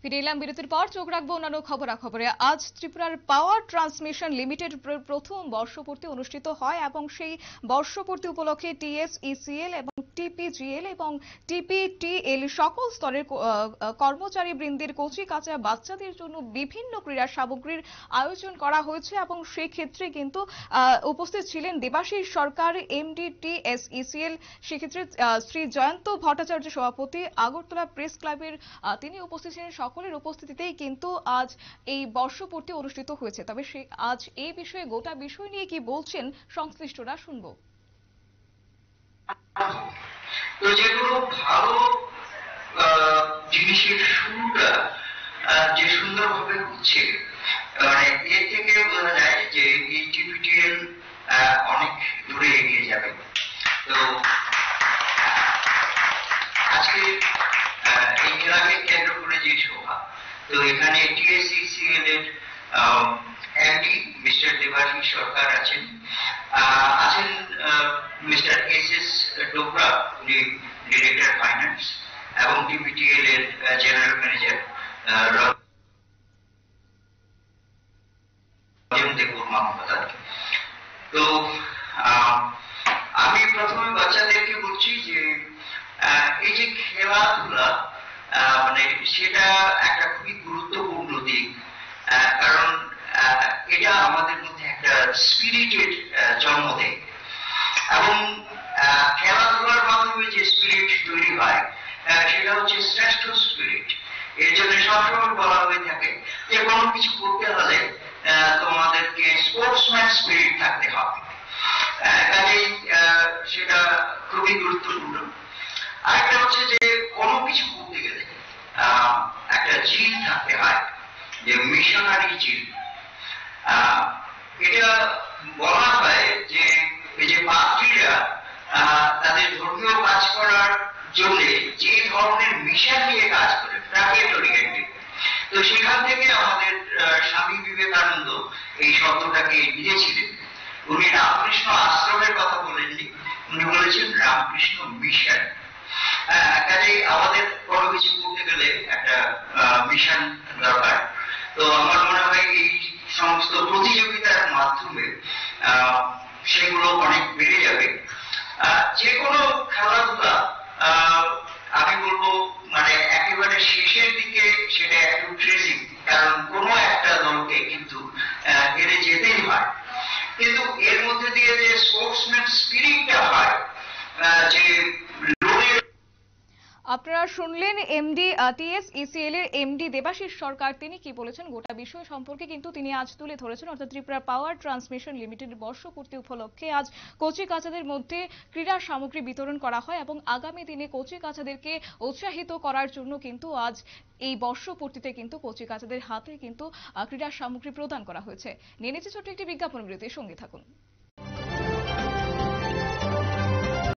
ফিরে এলাম বিরতির পর। চোখ রাখবো অন্যান্য খবরাখবরে। আজ ত্রিপুরার পাওয়ার ট্রান্সমিশন লিমিটেড প্রথম বর্ষপূর্তি অনুষ্ঠিত হয় এবং সেই বর্ষপূর্তি উপলক্ষে টিএসইসিএল এবং টিপিজিএল এবং টিপিটিএল সকল স্তরের কর্মচারী বৃন্দের কচি কাঁচা বাচ্চাদের জন্য বিভিন্ন ক্রীড়া সামগ্রীর আয়োজন করা হয়েছে এবং সেই ক্ষেত্রে কিন্তু উপস্থিত ছিলেন দেবাশিস সরকার, এমডি টিএসইসিএল, সেক্ষেত্রে শ্রী জয়ন্ত ভট্টাচার্য সভাপতি, আগরতলা প্রেস ক্লাবের তিনি উপস্থিত ছিলেন। সকলের উপস্থিতিতেই কিন্তু আজ এই বর্ষপূর্তি অনুষ্ঠিত হয়েছে। তবে আজ এই বিষয়ে গোটা বিষয় নিয়ে কি বলছেন সংশ্লিষ্টরা শুনবো। তো যেগুলো ভালো জিনিসের শুরুটা যে সুন্দরভাবে হচ্ছে, মানে এর থেকে বোঝা যায় যে এই টিপিটিএল অনেক দূরে এগিয়ে যাবে। তো আজকে এই মেলাকে কেন্দ্র করে যে সভা, তো এখানে টিএসইসিএল এর এমডি মিস্টার দেবাশিস সরকার আছেন, মিস্টার এস ডোবরা, উনি ডিরেক্টর ফাইন্যান্স, এবং টিপিটিএল এর জেনারেল ম্যানেজার তো আমি প্রথমে বাচ্চাদেরকে বলছি যে এই যে খেলাধুলা, মানে সেটা একটা খুবই গুরুত্বপূর্ণ দিক, কারণ এটা আমাদের মধ্যে একটা স্পিরিটের জন্ম দেয় এবং খেলাধুলার মাধ্যমে যে স্পিরিট তৈরি হয় সেটা হচ্ছে শ্রেষ্ঠ স্পিরিট। এর জন্য সবসময় বলা হয়ে থাকে যে কোনো কিছু করতে হলে তোমাদেরকে স্পোর্টসম্যান স্পিরিট থাকতে হবে, কাজেই সেটা খুবই গুরুত্বপূর্ণ। আরেকটা হচ্ছে যে কোনো কিছু করতে গেলে একটা জিল থাকতে হয়, যে মিশনারি জিল। এটা বলা হয় যে এই যে পাদ্রীরা তাদের ধর্মীয় কাজ করার জন্য যে ধরনের মিশন নিয়ে কাজ করে, প্রাইভেট ওরিয়েন্টেড, তো সেখান থেকে আমাদের স্বামী বিবেকানন্দ এই শব্দটাকে নিয়েছিলেন। উনি রামকৃষ্ণ আশ্রমের কথা বলেননি, উনি বলেছেন রামকৃষ্ণ মিশন। কাজেই আমাদের কোনো কিছু করতে গেলে একটা মিশন দরকার। তো আমার মনে হয় এই সমস্ত প্রতিযোগিতার মাধ্যমে সেগুলো অনেক বেড়ে যাবে। যে কোনো খেলাধুলা আমি বলবো মানে একেবারে শেষের দিকে সেটা একটু ট্রেজিং, কারণ কোনো একটা দলকে কিন্তু হেরে যেতেই হয়, কিন্তু এর মধ্যে দিয়ে যে স্পোর্টসম্যান স্পিরিটটা হয়, যে আপনারা শুনলেন এমডি টিএসইসিএল এর এমডি দেবাশিস সরকার, তিনি কি বলেছেন গোটা বিষয় সম্পর্কে কিন্তু তিনি আজ তুলে ধরেছেন। অর্থাৎ ত্রিপুরা পাওয়ার ট্রান্সমিশন লিমিটেডের বর্ষপূর্তি উপলক্ষে আজ কচি কাচাদের মধ্যে ক্রীড়া সামগ্রী বিতরণ করা হয় এবং আগামী দিনে কচি কাচাদেরকে উৎসাহিত করার জন্য কিন্তু আজ এই বর্ষপূর্তিতে কিন্তু কচি কাচাদের হাতে কিন্তু ক্রীড়া সামগ্রী প্রদান করা হয়েছে। নিয়ে নিচ্ছে ছোট্ট একটি বিজ্ঞাপন বিরতি, সঙ্গে থাকুন।